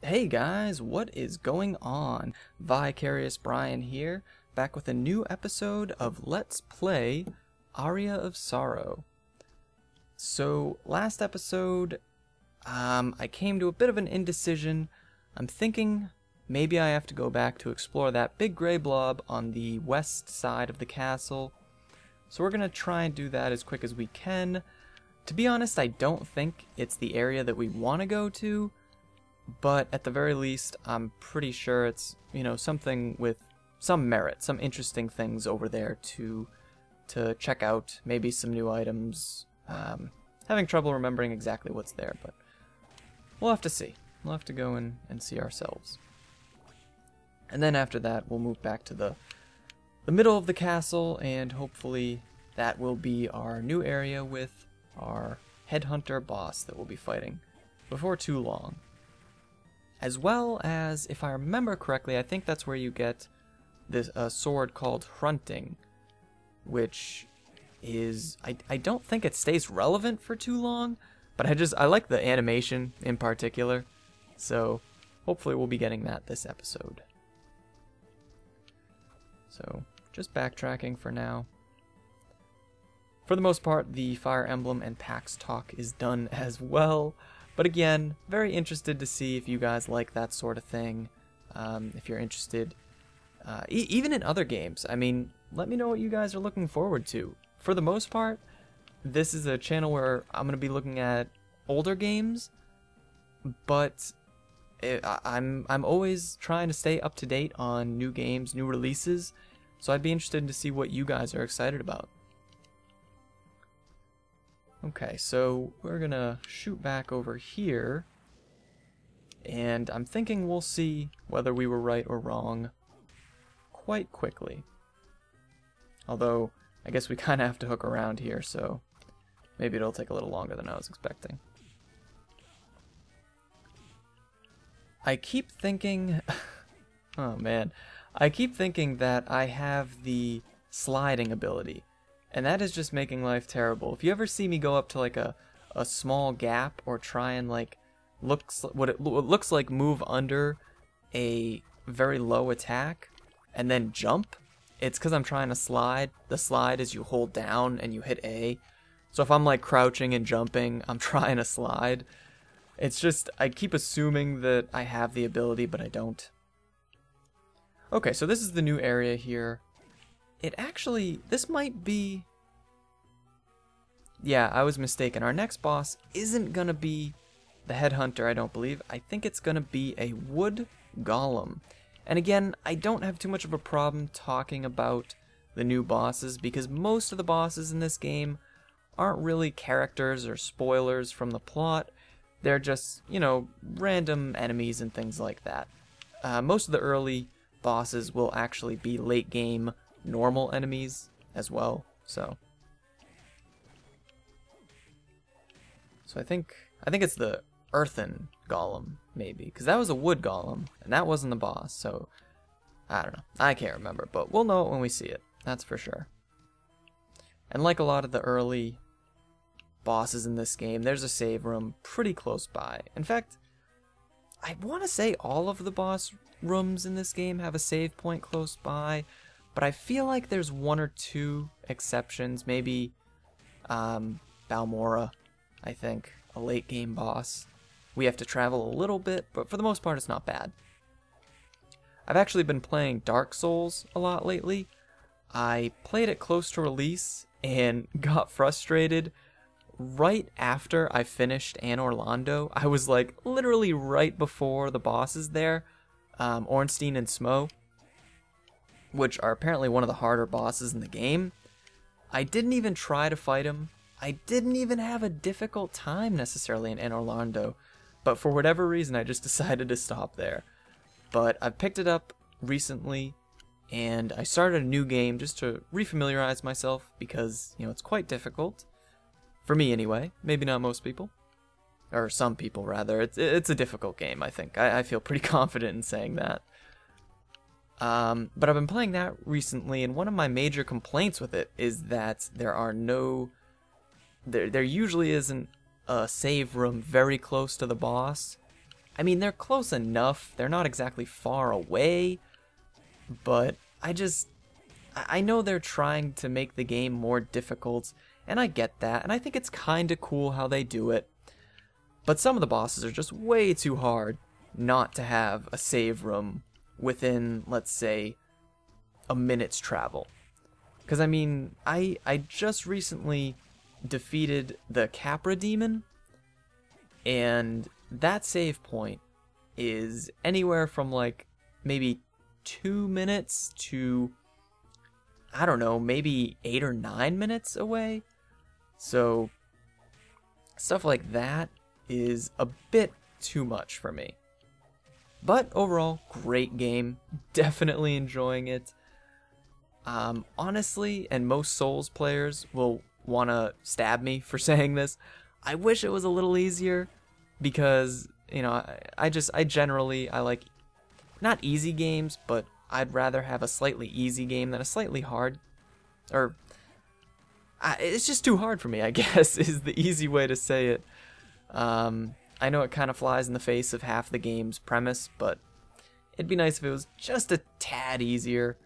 Hey guys, what is going on? Vicarious Brian here, back with a new episode of Let's Play Aria of Sorrow. So, last episode, I came to a bit of an indecision. I'm thinking maybe I have to go back to explore that big gray blob on the west side of the castle. So we're gonna try and do that as quick as we can. To be honest, I don't think it's the area that we want to go to. But at the very least, I'm pretty sure it's, something with some merit, some interesting things over there to check out. Maybe some new items. Having trouble remembering exactly what's there, but we'll have to see. We'll have to go and see ourselves. And then after that, we'll move back to the middle of the castle, and hopefully that will be our new area with our headhunter boss that we'll be fighting before too long. As well as, if I remember correctly, I think that's where you get this sword called Hrunting, which is, I don't think it stays relevant for too long, but I like the animation in particular, so hopefully we'll be getting that this episode. So, just backtracking for now. For the most part, the Fire Emblem and PAX talk is done as well. But again, very interested to see if you guys like that sort of thing. If you're interested, even in other games. I mean, let me know what you guys are looking forward to. For the most part, this is a channel where I'm going to be looking at older games, but I'm always trying to stay up to date on new games, new releases. So I'd be interested to see what you guys are excited about. Okay, so we're gonna shoot back over here, and I'm thinking we'll see whether we were right or wrong quite quickly. Although, I guess we kind of have to hook around here, so maybe it'll take a little longer than I was expecting. I keep thinking, oh man, I keep thinking that I have the sliding ability. And that is just making life terrible. If you ever see me go up to like a small gap or try and like what it looks like move under a very low attack and then jump, it's because I'm trying to slide. The slide is you hold down and you hit A. So if I'm like crouching and jumping, I'm trying to slide. It's just, I keep assuming that I have the ability, but I don't. Okay, so this is the new area here. It actually, this might be, yeah, I was mistaken. Our next boss isn't gonna be the headhunter, I don't believe. I think it's gonna be a wood golem. And again, I don't have too much of a problem talking about the new bosses because most of the bosses in this game aren't really characters or spoilers from the plot. They're just, random enemies and things like that. Most of the early bosses will actually be late game normal enemies as well, so I think it's the earthen golem, maybe, because that was a wood golem and that wasn't the boss. So I don't know, I can't remember, but we'll know it when we see it, that's for sure. And like a lot of the early bosses in this game, there's a save room pretty close by. In fact, I want to say all of the boss rooms in this game have a save point close by. But I feel like there's one or two exceptions. Maybe Balmora, I think, a late game boss. We have to travel a little bit, but for the most part it's not bad. I've actually been playing Dark Souls a lot lately. I played it close to release and got frustrated right after I finished Anne Orlando. I was like literally right before the bosses there, Ornstein and Smo, which are apparently one of the harder bosses in the game. I didn't even try to fight him. I didn't even have a difficult time necessarily in Orlando, but for whatever reason I just decided to stop there. But I've picked it up recently, and I started a new game just to refamiliarize myself because, it's quite difficult. For me anyway, maybe not most people. Or some people rather. It's a difficult game, I think. I feel pretty confident in saying that. But I've been playing that recently, and one of my major complaints with it is that there usually isn't a save room very close to the boss. I mean, they're close enough. They're not exactly far away, but I know they're trying to make the game more difficult, and I get that, and I think it's kind of cool how they do it. But some of the bosses are just way too hard not to have a save room within, let's say, a minute's travel. Because, I mean, I just recently defeated the Capra Demon, and that save point is anywhere from, like, maybe 2 minutes to, I don't know, maybe 8 or 9 minutes away. So, stuff like that is a bit too much for me. But overall, great game. Definitely enjoying it. Honestly, and most Souls players will want to stab me for saying this, I wish it was a little easier, because, you know, I generally like, not easy games, but I'd rather have a slightly easy game than a slightly hard, or, it's just too hard for me, I guess, is the easy way to say it. I know it kind of flies in the face of half the game's premise, but it'd be nice if it was just a tad easier.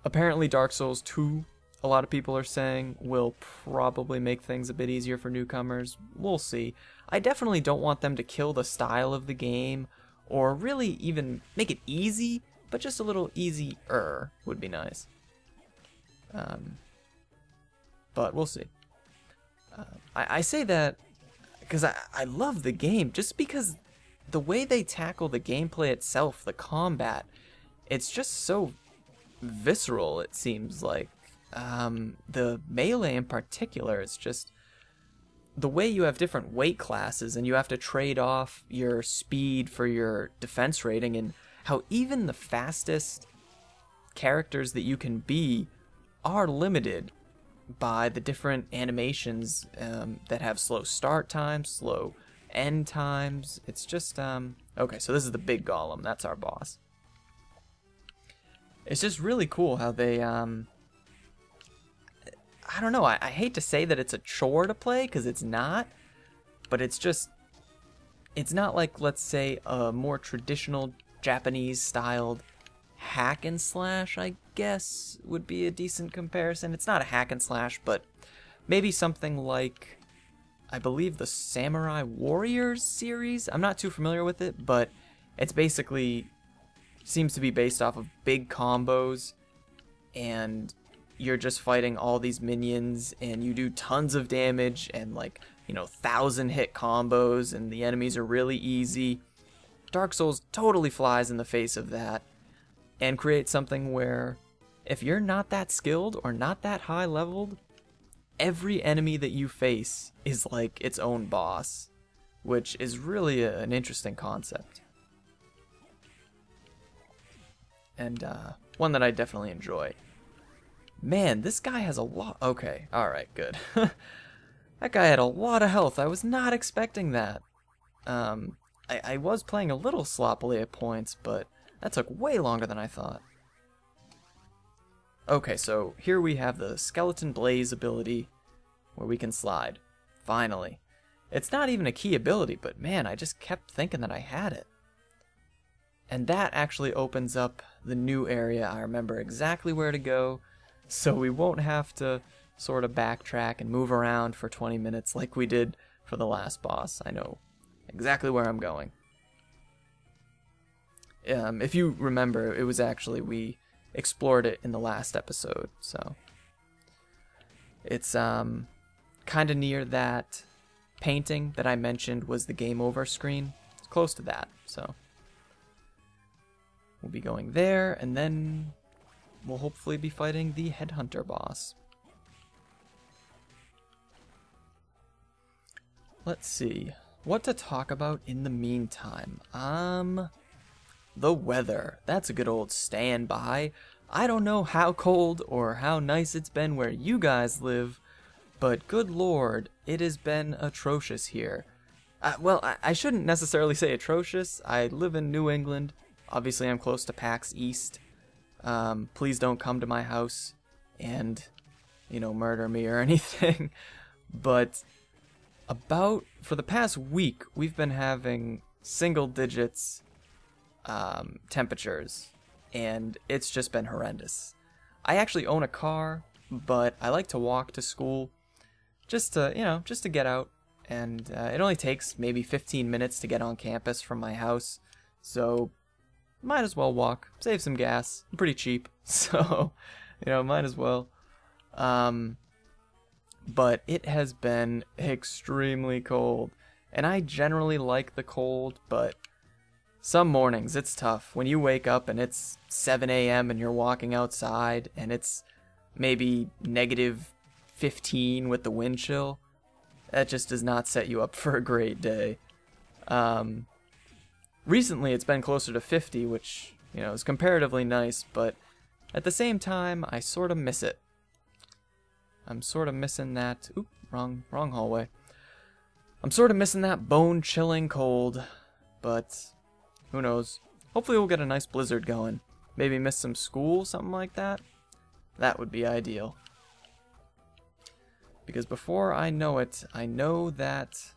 Apparently Dark Souls 2, a lot of people are saying, will probably make things a bit easier for newcomers. We'll see. I definitely don't want them to kill the style of the game, or really even make it easy, but just a little easier would be nice. But we'll see. I say that because I love the game, just because the way they tackle the gameplay itself, the combat, it's just so visceral, it seems like. The melee in particular, it's just the way you have different weight classes and you have to trade off your speed for your defense rating, and how even the fastest characters that you can be are limited by the different animations that have slow start times, slow end times. It's just, okay, so this is the big golem. That's our boss. It's just really cool how they, I don't know, I hate to say that it's a chore to play, because it's not, but it's just, it's not like, let's say, a more traditional Japanese-styled hack and slash, I guess, would be a decent comparison. It's not a hack and slash, but maybe something like, I believe, the Samurai Warriors series. I'm not too familiar with it, but it's basically seems to be based off of big combos, and you're just fighting all these minions, and you do tons of damage, and, like, you know, 1,000 hit combos, and the enemies are really easy. Dark Souls totally flies in the face of that, and create something where if you're not that skilled or not that high leveled, every enemy that you face is like its own boss, which is really an interesting concept. And one that I definitely enjoy. Man, this guy has a lot. Okay, alright, good. That guy had a lot of health. I was not expecting that. I was playing a little sloppily at points, but that took way longer than I thought. Okay, so here we have the Skeleton Blaze ability, where we can slide. Finally. It's not even a key ability, but man, I just kept thinking that I had it. And that actually opens up the new area. I remember exactly where to go, so we won't have to sort of backtrack and move around for 20 minutes like we did for the last boss. I know exactly where I'm going. If you remember, it was actually, we explored it in the last episode, so it's kind of near that painting that I mentioned was the game over screen. It's close to that, so we'll be going there, and then we'll hopefully be fighting the Headhunter boss. Let's see what to talk about in the meantime. The weather. That's a good old standby. I don't know how cold or how nice it's been where you guys live, but good lord, it has been atrocious here. Well, I shouldn't necessarily say atrocious. I live in New England. Obviously, I'm close to PAX East. Please don't come to my house and, you know, murder me or anything. But For the past week, we've been having single digits temperatures, and it's just been horrendous. I actually own a car, but I like to walk to school just to get out, and it only takes maybe 15 minutes to get on campus from my house, so might as well walk, save some gas. I'm pretty cheap, so might as well. But it has been extremely cold, and I generally like the cold, but some mornings it's tough. When you wake up and it's 7 a.m. and you're walking outside and it's maybe -15 with the wind chill, that just does not set you up for a great day. Recently it's been closer to 50, which, is comparatively nice, but at the same time, I sort of miss it. I'm sort of missing that... Oop, wrong hallway. I'm sort of missing that bone-chilling cold, but who knows. Hopefully we'll get a nice blizzard going. Maybe miss some school, something like that. That would be ideal. Because before I know it, I know that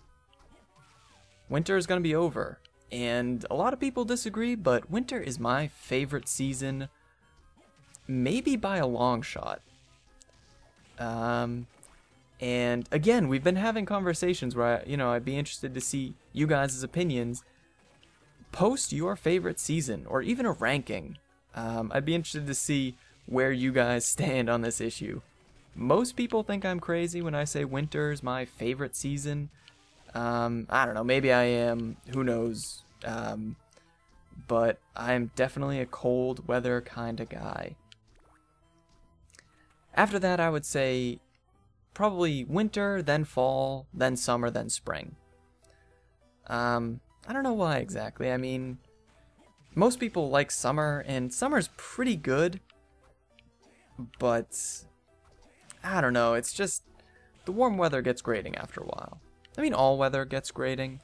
winter is going to be over. And a lot of people disagree, but winter is my favorite season, maybe by a long shot. And again, we've been having conversations where I'd be interested to see you guys' opinions. Post your favorite season, or even a ranking. I'd be interested to see where you guys stand on this issue. Most people think I'm crazy when I say winter's my favorite season. I don't know, maybe I am, who knows. But I'm definitely a cold weather kind of guy. After that, I would say probably winter, then fall, then summer, then spring. I don't know why exactly. I mean, most people like summer, and summer's pretty good, but I don't know. It's just the warm weather gets grating after a while. I mean, all weather gets grating.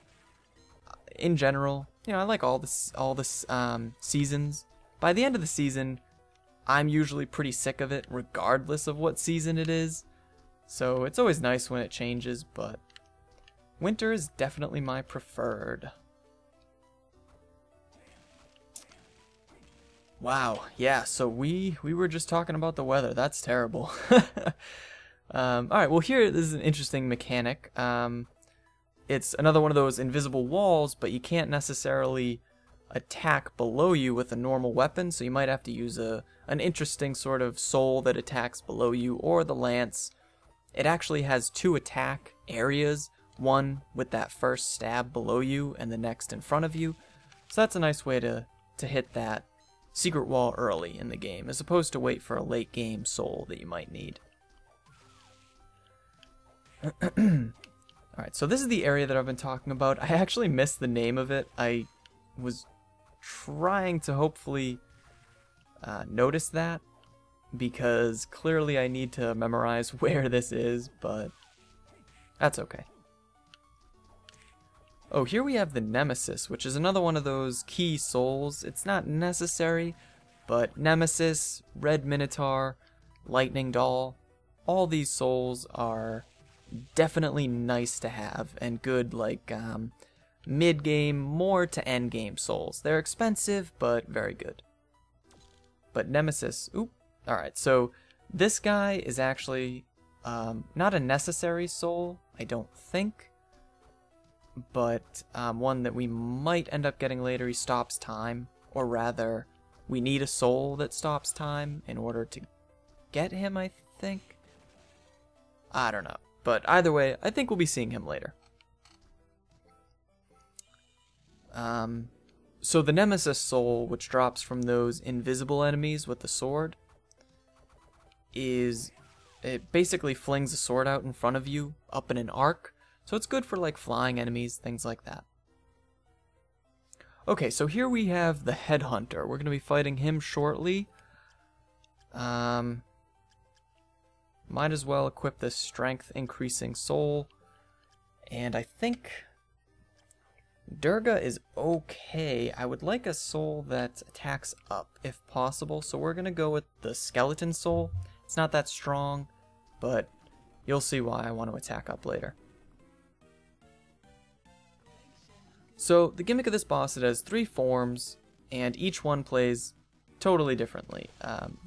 In general, I like all this seasons. By the end of the season, I'm usually pretty sick of it, regardless of what season it is. So it's always nice when it changes, but winter is definitely my preferred. Wow, yeah, so we were just talking about the weather. That's terrible. Alright, well here is an interesting mechanic. It's another one of those invisible walls, but you can't necessarily attack below you with a normal weapon, so you might have to use an interesting sort of soul that attacks below you, or the lance. It actually has 2 attack areas, one with that first stab below you and the next in front of you. So that's a nice way to hit that secret wall early in the game, as opposed to wait for a late game soul that you might need. Alright, so this is the area that I've been talking about. I actually missed the name of it. I was trying to hopefully notice that, because clearly I need to memorize where this is, but that's okay. Oh, here we have the Nemesis, which is another one of those key souls. It's not necessary, but Nemesis, Red Minotaur, Lightning Doll, all these souls are definitely nice to have, and good, like, mid-game, more to end-game souls. They're expensive, but very good. But Nemesis, oop, alright, so this guy is actually not a necessary soul, I don't think, but one that we might end up getting later. He stops time, or rather, we need a soul that stops time in order to get him, I think. I don't know, but either way, I think we'll be seeing him later. So the Nemesis soul, which drops from those invisible enemies with the sword, it basically flings a sword out in front of you, up in an arc, so it's good for like flying enemies, things like that. Okay, so here we have the Headhunter. We're going to be fighting him shortly. Might as well equip this strength increasing soul, and I think Durga is okay. I would like a soul that attacks up, if possible, so we're going to go with the Skeleton Soul. It's not that strong, but you'll see why I want to attack up later. So the gimmick of this boss, it has 3 forms, and each one plays totally differently.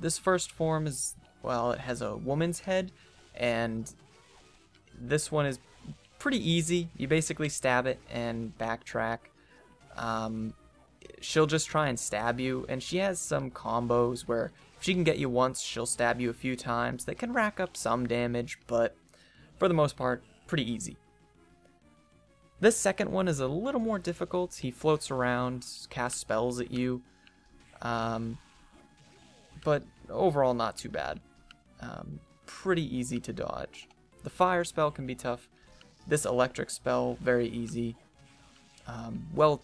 This first form is, well, it has a woman's head, and this one is pretty easy. You basically stab it and backtrack. She'll just try and stab you, and she has some combos where if she can get you once, she'll stab you a few times. That can rack up some damage, but for the most part, pretty easy. This second one is a little more difficult. He floats around, casts spells at you, but overall not too bad. Pretty easy to dodge. The fire spell can be tough. This electric spell, very easy. What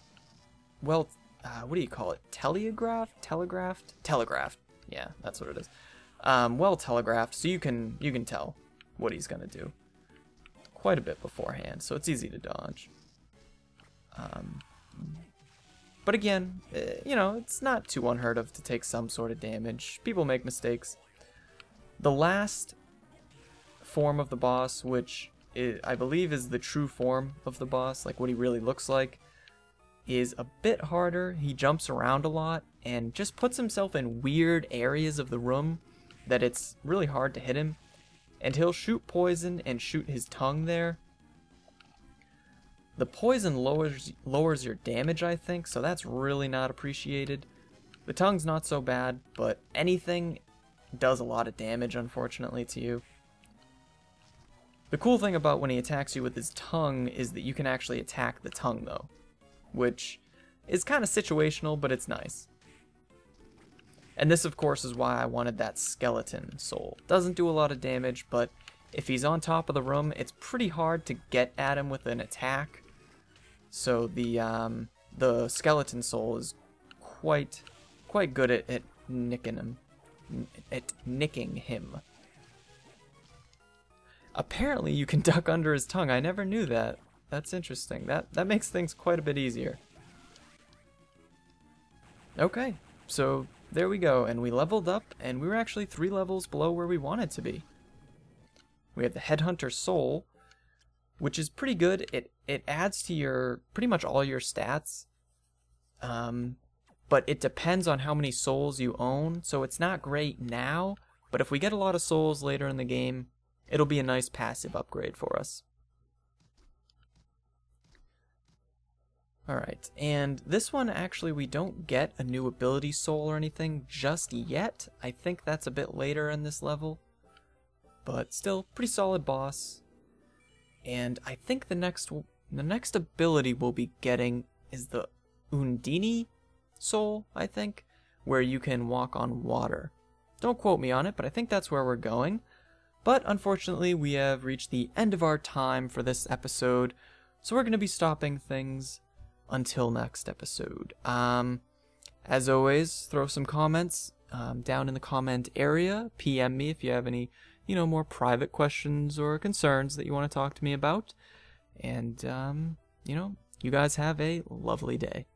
do you call it? Telegraphed? Telegraphed. Yeah, that's what it is. Well telegraphed, so you can tell what he's gonna do quite a bit beforehand, so it's easy to dodge. But again, you know, it's not too unheard of to take some sort of damage. People make mistakes. The last form of the boss, which I believe is the true form of the boss, like what he really looks like, is a bit harder. He jumps around a lot and just puts himself in weird areas of the room that it's really hard to hit him. And he'll shoot poison and shoot his tongue there. The poison lowers your damage, I think, so that's really not appreciated. The tongue's not so bad, but anything does a lot of damage, unfortunately, to you. The cool thing about when he attacks you with his tongue is that you can actually attack the tongue, though, which is kind of situational, but it's nice. And this, of course, is why I wanted that skeleton soul. Doesn't do a lot of damage, but if he's on top of the room, it's pretty hard to get at him with an attack. So the skeleton soul is quite good at nicking him. Apparently, you can duck under his tongue. I never knew that. That's interesting. That makes things quite a bit easier. Okay, so there we go, and we leveled up, and we were actually 3 levels below where we wanted to be. We have the Headhunter Soul, which is pretty good. It adds to your pretty much all your stats, but it depends on how many souls you own, so it's not great now, but if we get a lot of souls later in the game, it'll be a nice passive upgrade for us. Alright, and this one actually we don't get a new ability soul or anything just yet. I think that's a bit later in this level, but still pretty solid boss. And I think the next ability we'll be getting is the Undini soul, I think, where you can walk on water. Don't quote me on it, but I think that's where we're going. But unfortunately, we have reached the end of our time for this episode, so we're going to be stopping things until next episode. As always, throw some comments down in the comment area. PM me if you have any, more private questions or concerns that you want to talk to me about. And, you guys have a lovely day.